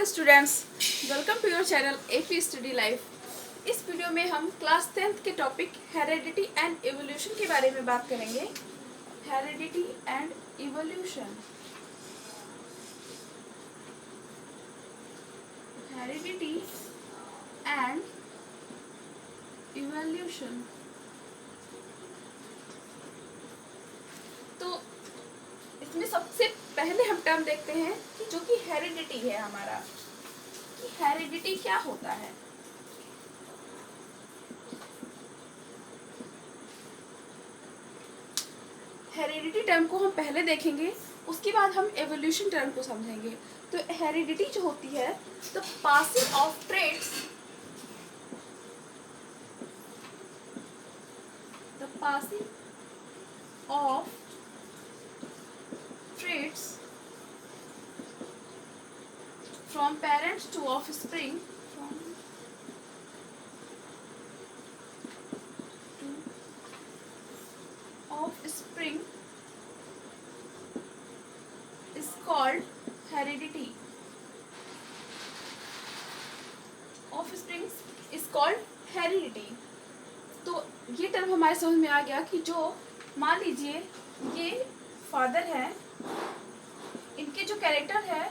Hello students, welcome to your channel AP Study Life. इस video में हम class 10th के टॉपिक हेरेडिटी एंड इवोल्यूशन के बारे में बात करेंगे। Heredity and evolution. Heredity and evolution. तो इसमें सबसे पहले हम टर्म देखते हैं कि जो कि हेरिडिटी है हमारा, कि हेरिडिटी क्या होता है। हेरिडिटी टर्म को हम पहले देखेंगे, उसके बाद हम एवोल्यूशन टर्म को समझेंगे। तो हेरिडिटी जो होती है, the passing of traits, the passing of traits from parents to offspring, is called heredity. Offspring is called heredity. तो ये टर्म हमारे समझ में आ गया कि जो मान लीजिए ये फादर है, इनके जो कैरेक्टर है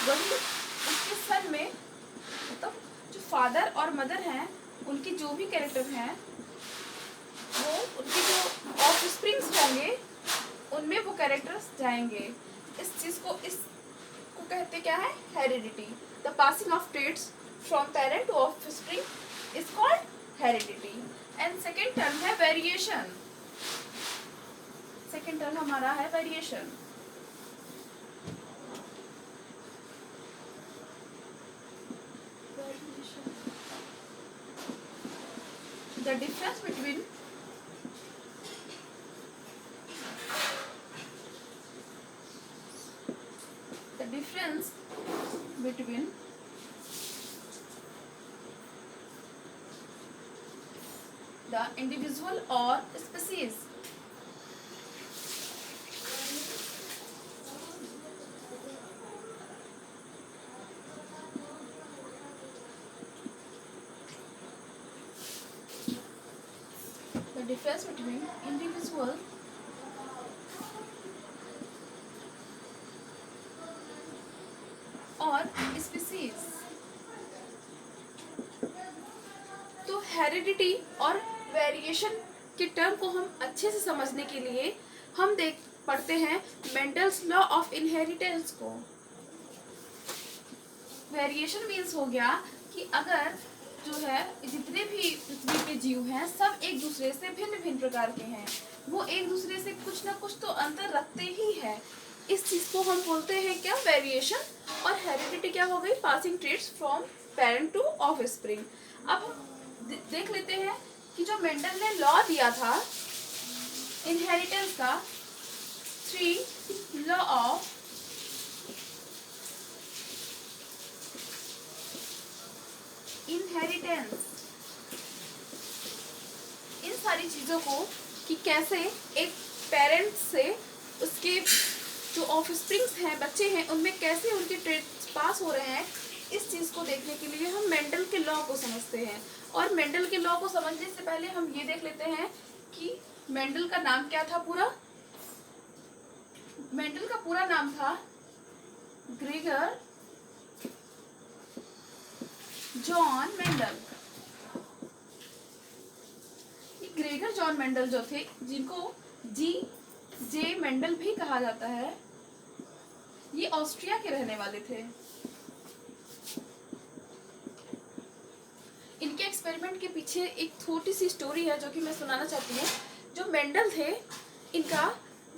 वही उसके सन में, मतलब जो फादर और मदर हैं उनके जो भी कैरेक्टर हैं वो उनके जो ऑफस्प्रिंग्स होंगे उनमें वो कैरेक्टर्स जाएंगे। इस चीज़ को कहते क्या है, heredity. The passing of traits from parent to offspring is called heredity. And second term है वेरिएशन। सेकेंड टर्म हमारा है variation. The difference between the individual or species. The difference between individual और species। तो heredity और variation के term को हम अच्छे से समझने के लिए हम पढ़ते हैं मेंडल्स लॉ ऑफ इनहेरिटेंस को। वेरिएशन मीन्स हो गया कि अगर जो है जितने भी पृथ्वी पे जीव हैं सब एक दूसरे से भिन्न भिन्न प्रकार के हैं, वो एक दूसरे से कुछ ना कुछ तो अंतर रखते ही है। इस चीज को हम बोलते हैं क्या, वेरिएशन। और हेरिडिटी क्या हो गई, passing traits from parent to offspring. अब देख लेते हैं कि जो मेंडल ने लॉ दिया था इनहेरिटेंस का, 3 लॉ ऑफ इनहेरिटेंस, इन सारी चीजों को कि कैसे एक पेरेंट से उसके जो ऑफस्प्रिंग्स हैं, बच्चे हैं, उनमें कैसे उनके ट्रेट्स पास हो रहे हैं, इस चीज को देखने के लिए हम मेंडल के लॉ को समझते हैं। और मेंडल के लॉ को समझने से पहले हम ये देख लेते हैं कि मेंडल का नाम क्या था पूरा। मेंडल का पूरा नाम था Gregor John Mendel. Gregor John Mendel जो थे, जिनको G.J. मेंडल भी कहा जाता है, ये ऑस्ट्रिया के रहने वाले थे। इनके एक्सपेरिमेंट के पीछे एक छोटी सी स्टोरी है जो कि मैं सुनाना चाहती हूँ। जो मेंडल थे, इनका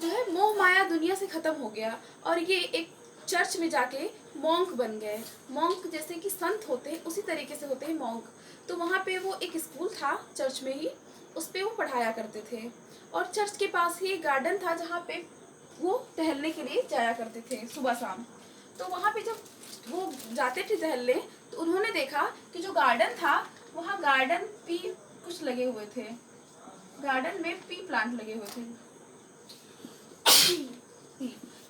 जो है मोह माया दुनिया से खत्म हो गया और ये एक चर्च में जाके मॉन्क बन गए। मॉन्क जैसे कि संत होते हैं उसी तरीके से होते हैं मॉन्क। तो वहाँ पे वो एक स्कूल था चर्च में ही, उस पे वो पढ़ाया करते थे। और चर्च के पास ही एक गार्डन था जहाँ पे वो टहलने के लिए जाया करते थे सुबह शाम। तो वहाँ पे जब वो जाते थे टहलने, तो उन्होंने देखा कि जो गार्डन था वहाँ गार्डन पी कुछ लगे हुए थे, गार्डन में पी प्लांट लगे हुए थे,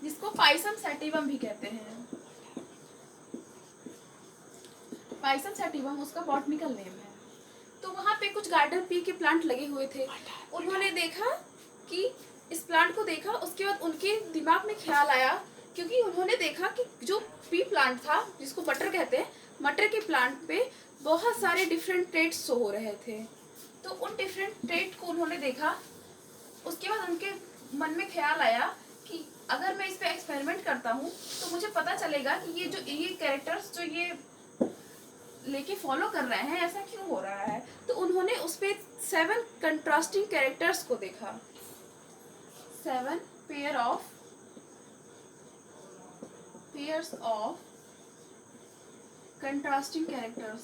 जिसको पाइसम सैटिवम भी कहते हैं। पाइसन सैटिवम उसका बॉटनिकल नेम है। तो वहाँ पे कुछ गार्डन पी के प्लांट लगे हुए थे। उन्होंने देखा कि इस प्लांट को देखा, उसके बाद उनके दिमाग में ख्याल आया, क्योंकि उन्होंने देखा कि जो पी प्लांट था जिसको मटर कहते हैं, मटर के प्लांट पे बहुत सारे डिफरेंट ट्रेट्स शो हो रहे थे। तो उन डिफरेंट ट्रेट को उन्होंने देखा। उसके बाद उनके मन में ख्याल आया कि अगर मैं इस पे एक्सपेरिमेंट करता हूँ तो मुझे पता चलेगा कि ये कैरेक्टर्स जो ये लेके फॉलो कर रहे हैं ऐसा क्यों हो रहा है। तो उन्होंने उस पे 7 कंट्रास्टिंग कैरेक्टर्स को देखा, 7 pairs of contrasting characters।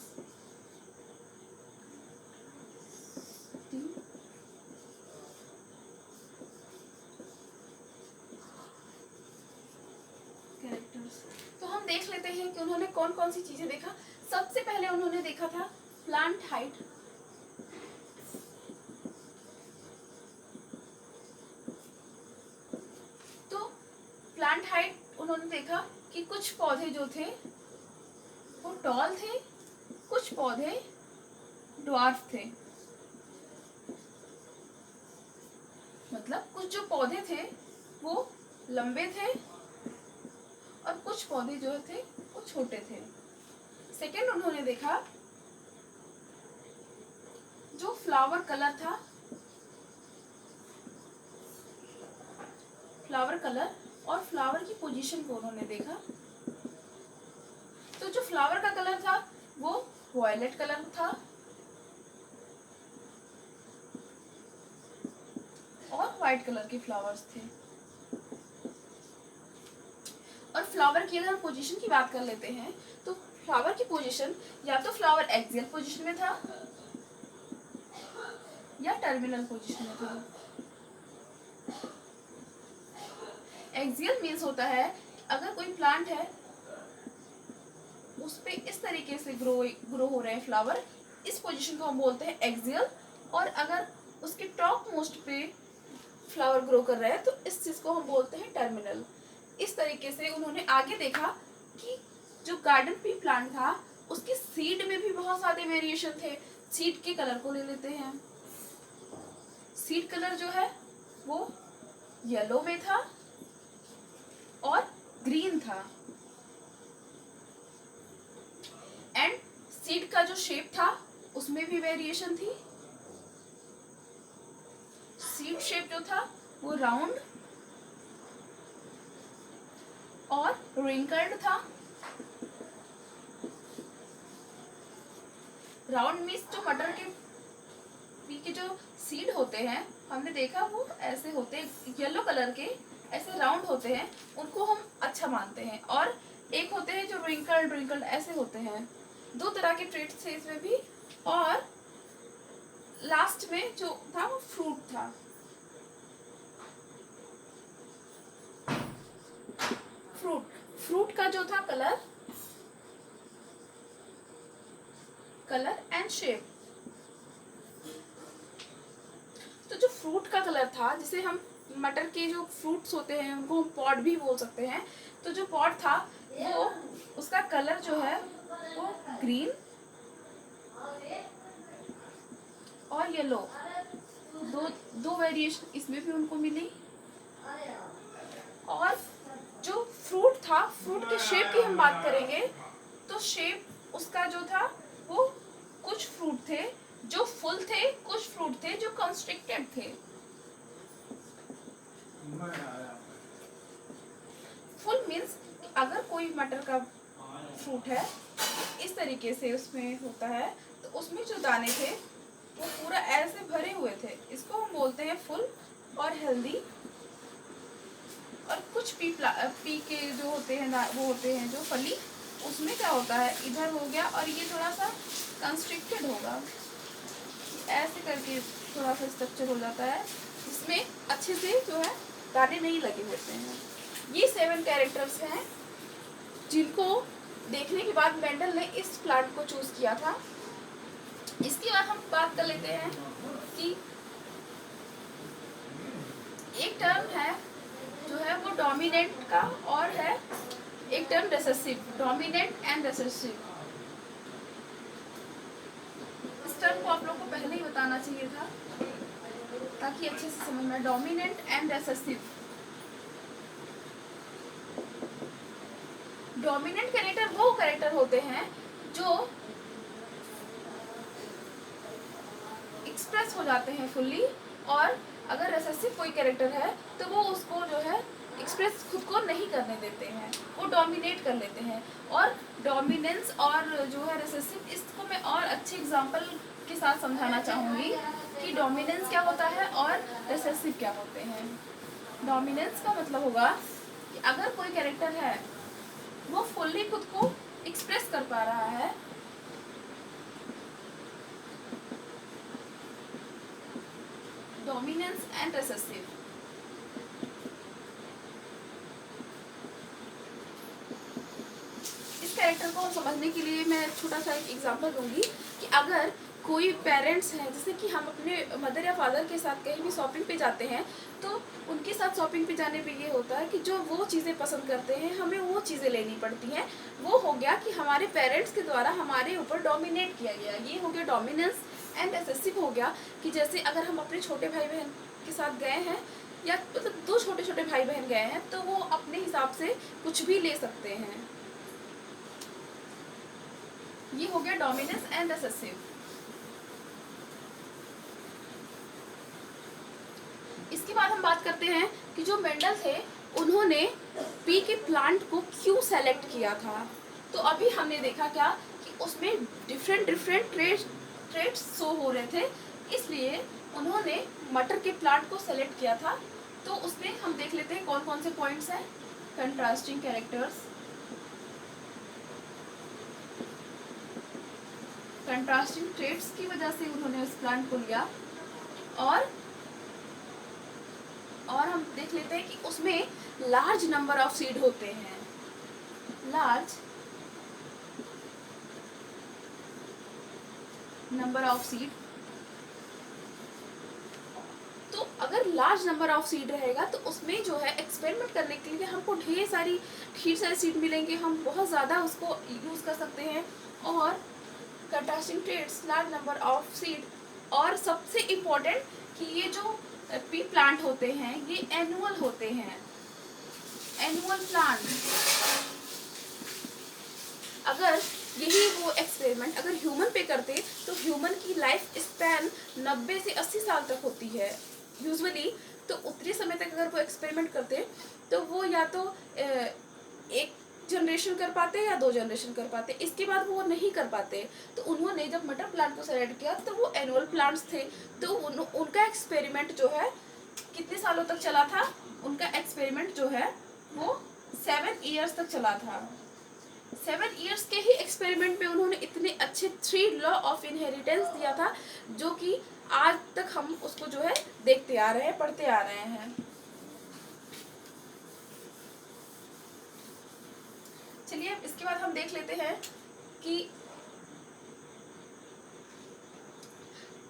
तो हम देख लेते हैं कि उन्होंने कौन कौन सी चीजें देखा। सबसे पहले उन्होंने देखा था प्लांट हाइट। तो प्लांट हाइट उन्होंने देखा कि कुछ पौधे जो थे वो टॉल थे, कुछ पौधे ड्वार्फ थे। मतलब कुछ जो पौधे थे वो लंबे थे और कुछ पौधे जो थे वो छोटे थे। सेकेंड उन्होंने देखा जो फ्लावर कलर था, फ्लावर कलर और फ्लावर की पोजीशन को उन्होंने देखा। तो जो फ्लावर का कलर था वो वॉयलेट कलर था और व्हाइट कलर के फ्लावर्स थे। और फ्लावर की अगर हम पोजीशन की बात कर लेते हैं तो फ्लावर की पोजीशन या तो फ्लावर एक्सियल पोजीशन में था या टर्मिनल पोजीशन में था। एक्सियल मीन्स होता है अगर कोई प्लांट है उस पे इस तरीके से ग्रो हो रहे हैं फ्लावर, इस पोजीशन को हम बोलते हैं एक्सियल। और अगर उसके टॉप मोस्ट पे फ्लावर ग्रो कर रहा है तो इस चीज को हम बोलते हैं टर्मिनल। इस तरीके से उन्होंने आगे देखा कि जो गार्डन पी प्लांट था उसके सीड में भी बहुत सारे वेरिएशन थे। सीड के कलर को ले लेते हैं। सीड कलर जो है वो येलो में था और ग्रीन था। एंड सीड का जो शेप था उसमें भी वेरिएशन थी। सीड शेप जो था वो राउंड और रिंकल्ड था। राउंड मीन्स जो मटर के जो सीड होते हैं हमने देखा वो ऐसे होते हैं, येलो कलर के ऐसे राउंड होते हैं, उनको हम अच्छा मानते हैं। और एक होते हैं जो रिंकल्ड ऐसे होते हैं। 2 तरह के ट्रेट्स थे इसमें भी। और लास्ट में जो था वो फ्रूट था। फ्रूट का जो था कलर एंड शेप। तो जो फ्रूट का कलर था, जिसे हम मटर के जो फ्रूट्स होते हैं उनको हम पॉड भी बोल सकते हैं। तो जो पॉड था वो उसका कलर जो है वो ग्रीन और येलो, दो वेरिएशन इसमें भी उनको मिली। और जो फ्रूट था, फ्रूट के शेप की हम बात करेंगे तो शेप उसका जो था वो कुछ फ्रूट थे जो फुल थे, कुछ फ्रूट थे जो कंस्ट्रिक्टेड थे। फुल मीन्स अगर कोई मटर का फ्रूट है इस तरीके से उसमें होता है तो उसमें जो दाने थे वो पूरा ऐसे भरे हुए थे, इसको हम बोलते हैं फुल और हेल्दी। और कुछ पी के जो होते हैं वो होते हैं जो फली, उसमें क्या होता है इधर हो गया और ये थोड़ा सा कंस्ट्रिक्टेड होगा, ऐसे करके थोड़ा सा स्ट्रक्चर हो जाता है जिसमें अच्छे से जो है दाने नहीं लगे होते हैं। ये 7 कैरेक्टर्स हैं जिनको देखने के बाद मेंडल ने इस प्लांट को चूज किया था। इसके बाद हम बात कर लेते हैं कि एक टर्म है जो है वो डोमिनेंट का और है एक term recessive, dominant and recessive. Term को आप लोग को पहले ही बताना चाहिए था ताकि अच्छे से समझ में। Dominant and recessive. Dominant character वो कैरेक्टर होते हैं जो एक्सप्रेस हो जाते हैं फुल्ली, और अगर रेसेसिव कोई कैरेक्टर है तो वो उसको जो है एक्सप्रेस खुद को नहीं करने देते हैं, वो डोमिनेट कर लेते हैं। और डोमिनेंस और जो है रेसेसिव, इसको मैं और अच्छे एग्जांपल के साथ समझाना चाहूँगी कि डोमिनेंस क्या होता है और रेसेसिव क्या होते हैं। डोमिनेंस का मतलब होगा कि अगर कोई कैरेक्टर है वो फुल्ली खुद को एक्सप्रेस कर पा रहा है, डोमिनेंस एंड रेसेसिव। इस कैरेक्टर को समझने के लिए मैं छोटा सा एक एग्जांपल दूंगी कि अगर कोई पेरेंट्स हैं, जैसे कि हम अपने मदर या फादर के साथ कहीं भी शॉपिंग पे जाते हैं, तो उनके साथ शॉपिंग पे जाने पे ये होता है कि जो वो चीज़ें पसंद करते हैं हमें वो चीज़ें लेनी पड़ती हैं। वो हो गया कि हमारे पेरेंट्स के द्वारा हमारे ऊपर डोमिनेट किया गया, ये हो गया डोमिनेंस। एंड रेसेसिव हो गया कि जैसे अगर हम अपने छोटे भाई बहन के साथ गए हैं, या मतलब दो छोटे छोटे भाई बहन गए हैं, तो वो अपने हिसाब से कुछ भी ले सकते हैं। ये हो गया डोमिनेंस एंड रेसेसिव। इसके बाद हम बात करते हैं कि जो मेंडल थे उन्होंने पी के प्लांट को क्यों सेलेक्ट किया था। तो अभी हमने देखा क्या कि उसमें डिफरेंट डिफरेंट ट्रेड्स शो हो रहे थे, इसलिए उन्होंने मटर के प्लांट को सेलेक्ट किया था। तो उसमें हम देख लेते हैं कौन कौन से पॉइंट्स हैं। कंट्रास्टिंग कैरेक्टर्स, कंट्रास्टिंग ट्रेड्स की वजह से उन्होंने उस प्लांट को लिया। और हम देख लेते हैं कि उसमें लार्ज नंबर ऑफ सीड होते हैं, लार्ज नंबर ऑफ सीड। तो अगर लार्ज नंबर ऑफ सीड रहेगा तो उसमें जो है एक्सपेरिमेंट करने के लिए हमको ढेर सारी सीड मिलेंगे, हम बहुत ज़्यादा उसको यूज़ कर सकते हैं। और contrasting traits, large number of seed, और सबसे इम्पोर्टेंट कि ये जो पी प्लांट होते हैं ये एनुअल होते हैं, एनुअल प्लांट। अगर यही वो एक्सपेरिमेंट अगर ह्यूमन पे करते तो ह्यूमन की लाइफ स्पैन 90 से 80 साल तक होती है यूजुअली। तो उतने समय तक अगर वो एक्सपेरिमेंट करते तो वो या तो एक जनरेशन कर पाते या 2 जनरेशन कर पाते, इसके बाद वो नहीं कर पाते। तो उन्होंने जब मटर प्लांट को सेलेक्ट किया तो वो एनुअल प्लांट्स थे, तो उनका एक्सपेरिमेंट जो है कितने सालों तक चला था। उनका एक्सपेरिमेंट जो है वो 7 ईयर्स तक चला था। 7 ईयर्स के ही एक्सपेरिमेंट में उन्होंने इतने अच्छे 3 लॉ ऑफ इनहेरिटेंस दिया था, जो कि आज तक हम उसको जो है देखते आ रहे हैं, पढ़ते आ रहे हैं। चलिए इसके बाद हम देख लेते हैं कि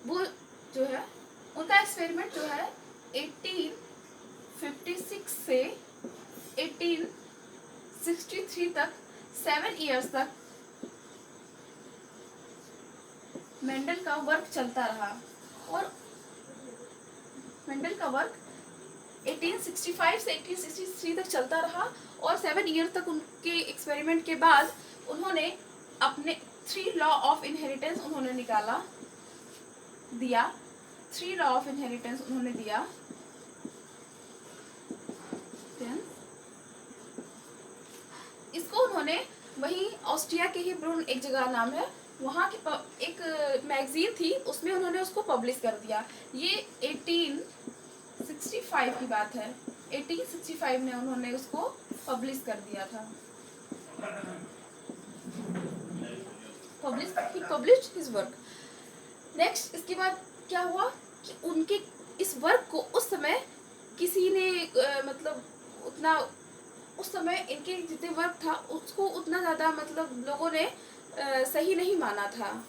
वो जो है उनका एक्सपेरिमेंट जो है 1856 से 1863 तक 7 ईयर्स तक मेंडल का वर्क चलता रहा। और मेंडल का वर्क 1865 से 1863 तक चलता रहा, और 7 ईयर तक उनके एक्सपेरिमेंट के बाद उन्होंने अपने 3 लॉ ऑफ इनहेरिटेंस उन्होंने दिया। 3 लॉ ऑफ इनहेरिटेंस उन्होंने दिया। इसको उन्होंने वही ऑस्ट्रिया के ही ब्रून एक जगह नाम है, वहाँ की एक मैगजीन थी, उसमें उन्होंने उसको पब्लिश कर दिया। ये 1865 की बात है, 1865 में उन्होंने उसको पब्लिश कर दिया था। Published his work. नेक्स्ट इसके बाद क्या हुआ कि उनके इस वर्क को उस समय किसी ने मतलब उतना, उस समय इनके जितने वर्क था उसको उतना ज़्यादा मतलब लोगों ने सही नहीं माना था।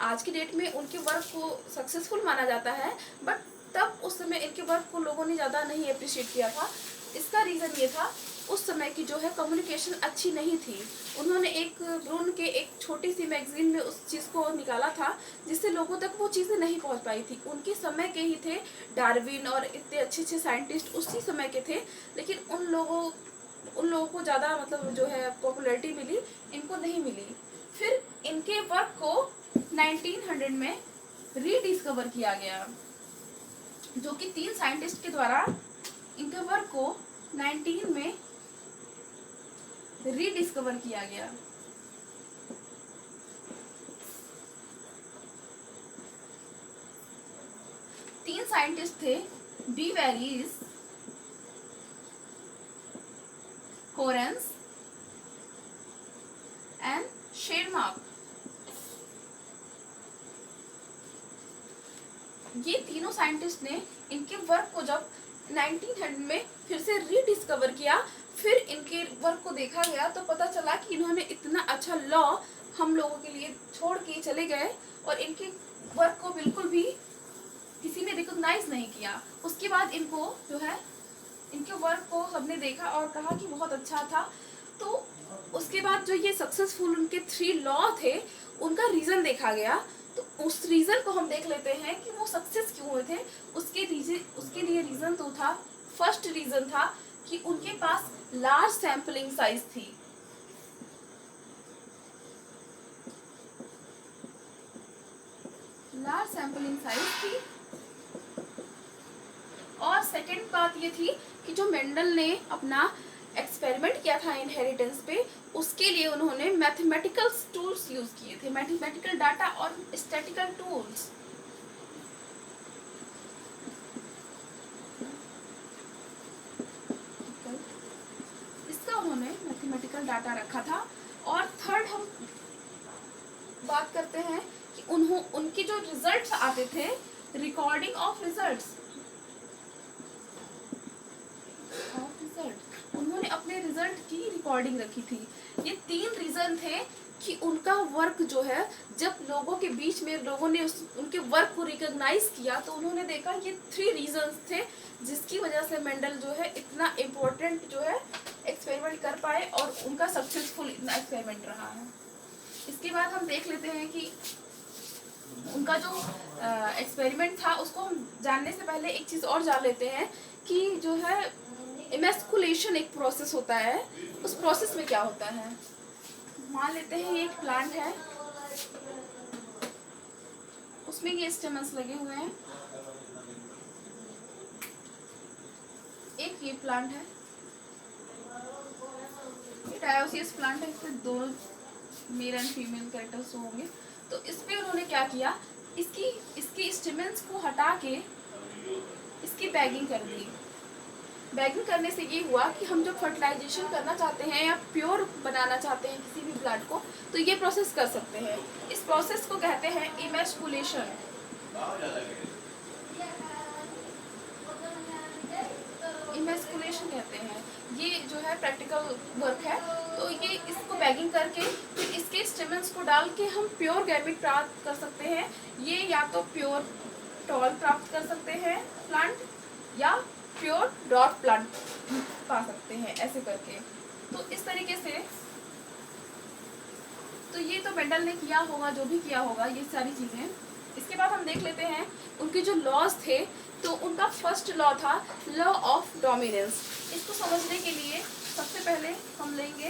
आज की डेट में उनके वर्क को सक्सेसफुल माना जाता है, बट तब उस समय इनके वर्क को लोगों ने ज़्यादा नहीं अप्रिशिएट किया था। इसका रीज़न ये था उस समय समय की जो है कम्युनिकेशन अच्छी नहीं थी। उन्होंने एक भ्रूण के एक छोटी सी मैगजीन में उस चीज़ को निकाला था जिससे लोगों तक वो चीज़ें नहीं पहुंच पाई थी। उनके समय के ही थे डार्विन और इतने अच्छे अच्छे साइंटिस्ट उसी समय के थे, लेकिन उन लोगों को ज़्यादा मतलब जो है पॉपुलैरिटी मिली, इनको नहीं मिली। फिर इनके वर्क को 1900 में रीडिस्कवर किया गया, जो कि 3 साइंटिस्ट के द्वारा इनके वर्क को 19 में रीडिस्कवर किया गया। तीन साइंटिस्ट थे, बी वेरीज, कोरेंस एंड शेरमार्क। ये तीनों साइंटिस्ट ने इनके वर्क को जब 1900 में फिर से रीडिस्कवर किया, फिर इनके वर्क को देखा गया तो पता चला कि इन्होंने इतना अच्छा लॉ हम लोगों के लिए छोड़ के चले गए और इनके वर्क को बिल्कुल भी किसी ने रिकॉग्नाइज नहीं किया। उसके बाद इनको जो है इनके वर्क को सबने देखा और कहा कि बहुत अच्छा था। तो उसके बाद जो ये सक्सेसफुल उनके 3 लॉ थे उनका रीज़न देखा गया। तो उस रीज़न को हम देख लेते हैं कि वो सक्सेस क्यों हुए थे। उसके लिए रीज़न तो था, फर्स्ट रीज़न था कि उनके पास लार्ज सैम्पलिंग साइज थी। लार्ज सैम्पलिंग साइज थी। और सेकंड बात ये थी कि जो मेंडल ने अपना एक्सपेरिमेंट किया था इनहेरिटेंस पे, उसके लिए उन्होंने मैथमेटिकल टूल्स यूज किए थे, मैथमेटिकल डाटा और स्टैटिकल टूल्स। इसका उन्होंने मैथमेटिकल डाटा रखा था। और थर्ड हम बात करते हैं कि उनके जो रिजल्ट्स आते थे, रिकॉर्डिंग ऑफ रिजल्ट्स, उन्होंने अपने रिजल्ट की रिकॉर्डिंग रखी थी। ये 3 रीजन थे कि उनका वर्क जो है, जब लोगों के बीच में लोगों ने उनके वर्क को रिकॉग्नाइज किया तो उन्होंने देखा ये 3 रीजंस थे जिसकी वजह से मेंडल जो है इतना इम्पोर्टेंट जो है एक्सपेरिमेंट कर पाए और उनका सक्सेसफुल इतना एक्सपेरिमेंट रहा है। इसके बाद हम देख लेते हैं कि उनका जो एक्सपेरिमेंट था उसको हम जानने से पहले एक चीज़ और जान लेते हैं कि जो है इमेस्कुलेशन एक प्रोसेस होता है, उस प्रोसेस में क्या होता है। मान लेते हैं ये एक प्लांट है, उसमें ये स्टेमन्स लगे हुए हैं। एक ये प्लांट है, ये डायोसियस प्लांट है, इसमें 2 मेल एंड फीमेल कैरेक्टर्स होंगे। तो इस पे उन्होंने क्या किया, इसकी स्टेमन्स को हटा के इसकी बैगिंग कर दी। बैगिंग करने से ये हुआ कि हम जब फर्टिलाइजेशन करना चाहते हैं या प्योर बनाना चाहते हैं किसी भी प्लांट को, तो ये प्रोसेस कर सकते हैं। इस प्रोसेस को कहते हैं इमेस्कुलेशन। इमेस्कुलेशन कहते हैं। ये जो है प्रैक्टिकल वर्क है। तो ये इसको बैगिंग करके फिर इसके स्टेमन्स को डाल के हम प्योर गैमेट प्राप्त कर सकते हैं। ये या तो प्योर टॉल प्राप्त कर सकते हैं प्लांट, या प्योर डॉट प्लांट पा सकते हैं, ऐसे करके। तो इस तरीके से तो ये तो मेंडल ने किया होगा, जो भी किया होगा ये सारी चीज़ें। इसके बाद हम देख लेते हैं उनके जो लॉज थे। तो उनका फर्स्ट लॉ था लॉ ऑफ डोमिनेंस। इसको समझने के लिए सबसे पहले हम लेंगे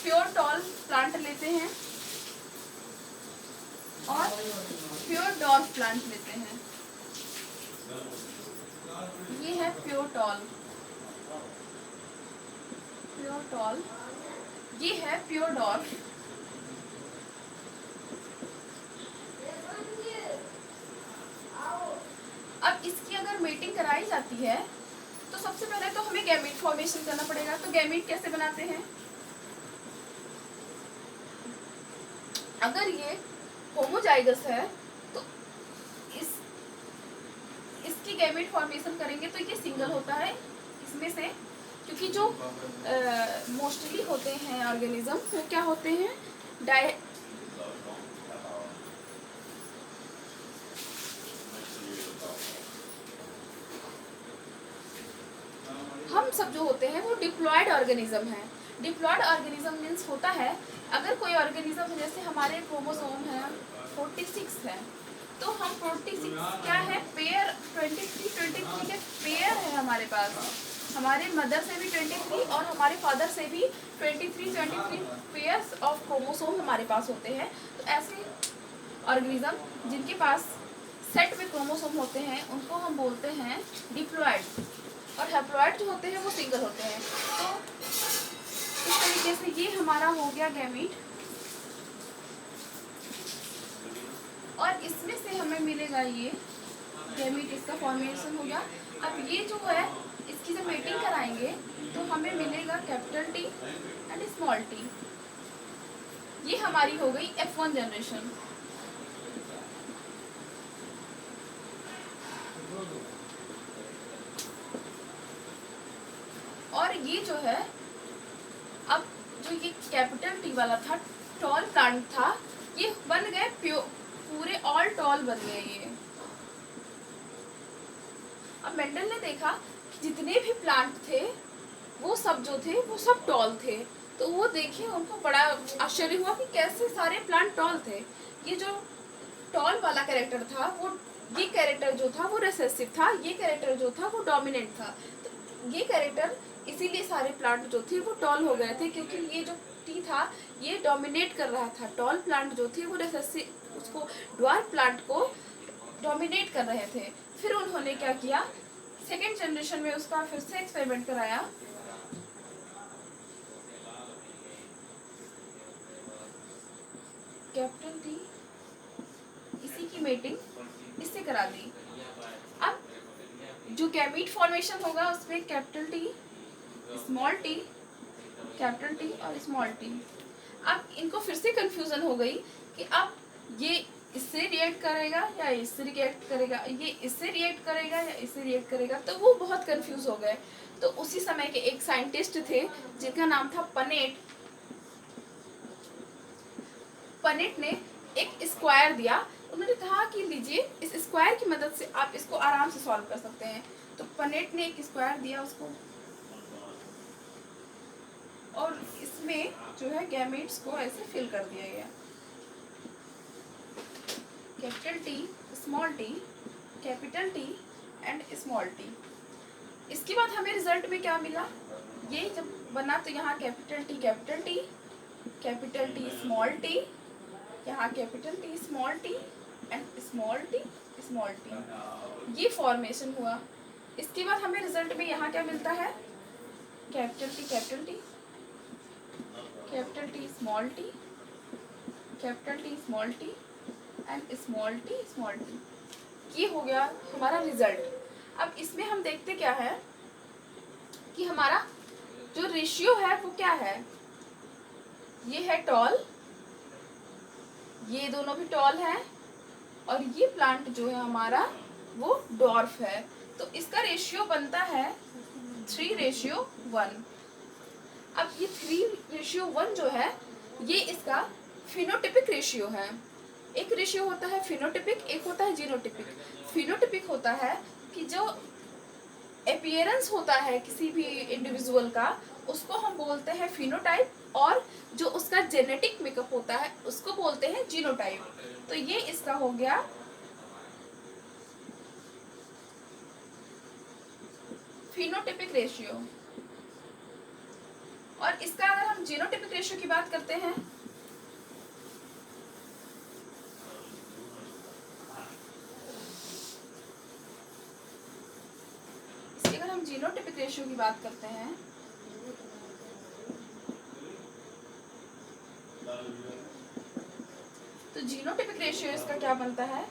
प्योर टॉल प्लांट लेते हैं और प्योर डॉर्फ प्लांट लेते हैं। ये है प्योर टॉल, ये है प्योर डॉर्फ। अब इसकी अगर मेटिंग कराई जाती है तो सबसे पहले तो हमें गैमेट फॉर्मेशन करना पड़ेगा। तो गैमेट कैसे बनाते हैं, अगर ये होमोजाइगस है तो इसकी गैमेट फॉर्मेशन करेंगे तो ये सिंगल होता है इसमें से, क्योंकि जो मोस्टली होते हैं ऑर्गेनिज्म वो क्या होते हैं, हम सब जो होते हैं वो डिप्लॉयड ऑर्गेनिज्म है। डिप्लॉयड ऑर्गेनिज्म मीन्स होता है अगर कोई ऑर्गेनिज्म है, जैसे हमारे क्रोमोसोम है 46 है, तो हम 46 क्या है पेयर 23 के पेयर है हमारे पास। हमारे मदर से भी 23 और हमारे फादर से भी 23 पेयर्स ऑफ क्रोमोसोम हमारे पास होते हैं। तो ऐसे ऑर्गेनिज्म जिनके पास सेट में क्रोमोसोम होते हैं उनको हम बोलते हैं डिप्लॉयड, और हैप्लॉयड जो होते हैं वो सिंगल होते हैं। तो इस तरीके से ये हमारा हो गया गैमीट, और इसमें से हमें मिलेगा ये गैमीट, इसका फॉर्मेशन हो गया। अब ये जो है इसकी जब मेटिंग कराएंगे तो हमें मिलेगा capital T and small t. ये हमारी हो गई F1 जनरेशन। और ये जो है अब जो ये कैपिटल टी वाला था टॉल प्लांट था, ये बन गए पूरे ऑल टॉल बन गए ये। अब मेंडल ने देखा कि जितने भी प्लांट थे वो सब जो थे वो सब टॉल थे। तो वो देखे उनको बड़ा आश्चर्य हुआ कि कैसे सारे प्लांट टॉल थे। ये जो टॉल वाला कैरेक्टर था वो, ये कैरेक्टर जो था वो रिसेसिव था, ये कैरेक्टर जो था वो डोमिनेंट था। तो ये कैरेक्टर इसीलिए सारे प्लांट जो थे वो टॉल हो गए थे, क्योंकि ये जो टी था ये डोमिनेट कर रहा था। टॉल प्लांट जो थे वो रिसेसिव, उसको ड्वार्फ प्लांट को डोमिनेट कर रहे थे। फिर उन्होंने क्या किया, सेकेंड जनरेशन में उसका फिर से एक्सपेरिमेंट कराया। कैपिटल टी, इसी की मेटिंग इससे करा दी। अब जो गैमीट फॉर्मेशन होगा उसमें capital T, small T, capital T और स्मॉल टी। अब इनको फिर से कंफ्यूजन हो गई कि अब ये इससे रिएक्ट करेगा या इससे रिएक्ट करेगा, ये इससे रिएक्ट करेगा या इससे रिएक्ट करेगा। तो वो बहुत कंफ्यूज हो गए। तो उसी समय के एक साइंटिस्ट थे जिनका नाम था पनेट। पनेट ने एक स्क्वायर दिया। उन्होंने कहा कि लीजिए इस स्क्वायर की मदद से आप इसको आराम से सॉल्व कर सकते हैं। तो पनेट ने एक स्क्वायर दिया उसको, और इसमें जो है गैमेट्स को ऐसे फिल कर दिया गया। Capital T, small T, capital T and small T. इसके बाद हमें रिजल्ट में क्या मिला, ये जब बना तो यहाँ capital T capital T small t, यहाँ capital T small t and small t, ये फॉर्मेशन हुआ। इसके बाद हमें रिजल्ट में यहाँ क्या मिलता है, capital T capital T small T, capital T small t and small t. ये हो गया हमारा रिजल्ट। अब इसमें हम देखते क्या है कि हमारा जो रेशियो है वो क्या है, ये है टॉल, ये दोनों भी टॉल है, और ये प्लांट जो है हमारा वो डॉर्फ है। तो इसका रेशियो बनता है 3:1। अब ये 3:1 जो है ये इसका फिनोटिपिक रेशियो है। एक रेशियो होता है फिनोटिपिक, एक होता है जीनोटिपिक। फिनोटिपिक होता है कि जो अपीयरेंस होता है किसी भी इंडिविजुअल का उसको हम बोलते हैं फिनोटाइप, और जो उसका जेनेटिक मेकअप होता है उसको बोलते हैं जीनोटाइप। तो ये इसका हो गया फिनोटिपिक रेशियो। और इसका अगर हम जीनोटिपिक रेशियो की बात करते हैं, जीनोटिपिक रेशियो की बात करते हैं, तो जीनोटिपिक रेशियो इसका क्या बनता है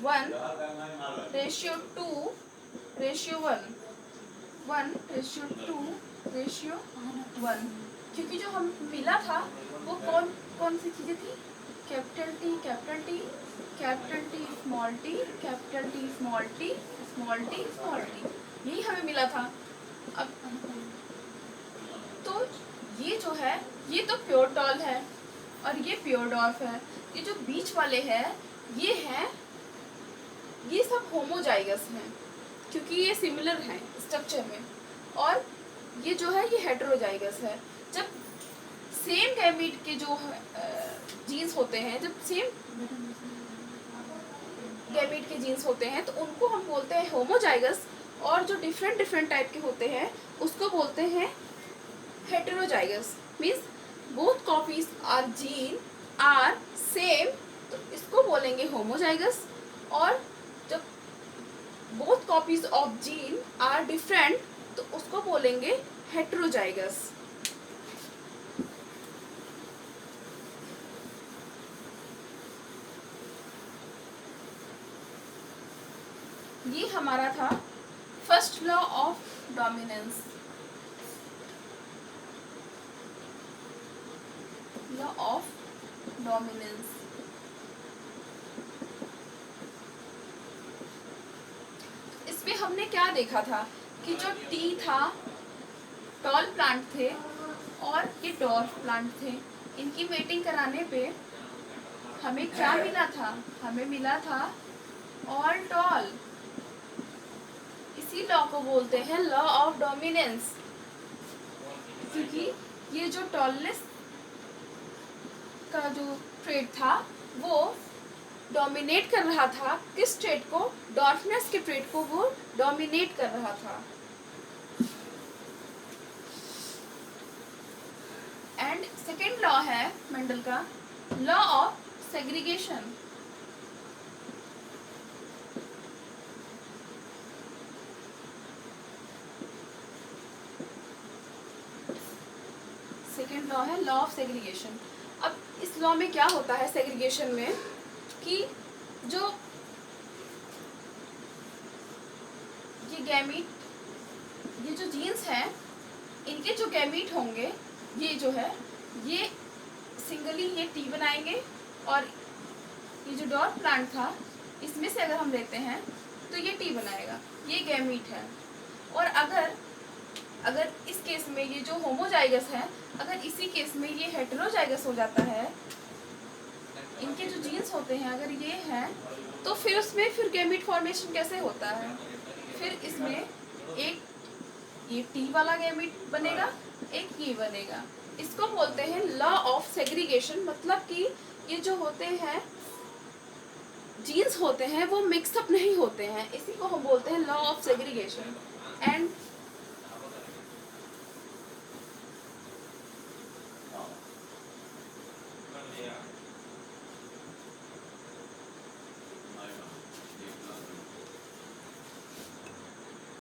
1:2:1, 1:2:1। क्योंकि जो हम मिला था वो कौन सी चीजें थी, capital T small T, capital T small T, यही हमें मिला था। अब तो ये जो है ये तो प्योर टॉल है और ये प्योर डॉर्फ है। ये जो बीच वाले हैं ये सब होमोजाइगस हैं, क्योंकि ये सिमिलर हैं स्ट्रक्चर में। और ये जो है ये हेटेरोजाइगस है। जब सेम गैमीट के जो जीन्स होते हैं, जब सेम गैमीट के जीन्स होते हैं तो उनको हम बोलते हैं होमोजाइगस, और जो डिफरेंट डिफरेंट टाइप के होते हैं उसको बोलते हैं heterozygous. Means both copies are gene are same, तो इसको बोलेंगे होमोजाइगस। और जब both copies of gene are different तो उसको बोलेंगे हेटेरोजाइगस। ये हमारा था first law of dominance, law of dominance. इसमें हमने क्या देखा था कि जो टी था, टॉल प्लांट थे और ये डॉर्फ प्लांट थे, इनकी मेटिंग कराने पे हमें क्या मिला था, हमें मिला था ऑल टॉल। इसी लॉ को बोलते हैं लॉ ऑफ डोमिनेंस, क्योंकि ये जो टॉलनेस का जो ट्रेट था वो डोमिनेट कर रहा था किस ट्रेट को, डॉर्फनेस के ट्रेट को वो डोमिनेट कर रहा था। एंड सेकेंड लॉ है मेंडल का law of segregation. Second law है लॉ ऑफ सेग्रीगेशन। अब इस लॉ में क्या होता है सेग्रीगेशन में कि जो ये गैमीट, ये जो जीन्स हैं, इनके जो गैमीट होंगे, ये जो है ये सिंगली ये टी बनाएंगे, और ये जो डॉट प्लांट था इसमें से अगर हम लेते हैं तो ये टी बनाएगा, ये गैमीट है। और अगर इस केस में ये जो होमोजाइगस है, अगर इसी केस में ये हेटेरोजाइगस हो जाता है, इनके जो जीन्स होते हैं अगर ये हैं, तो फिर उसमें फिर गैमीट फॉर्मेशन कैसे होता है, फिर इसमें एक ये टी वाला गैमीट बनेगा, एक ये बनेगा। इसको बोलते हैं लॉ ऑफ सेग्रीगेशन। मतलब कि ये जो होते हैं जीन्स होते हैं वो मिक्सअप नहीं होते हैं, इसी को हम बोलते हैं लॉ ऑफ सेग्रीगेशन। एंड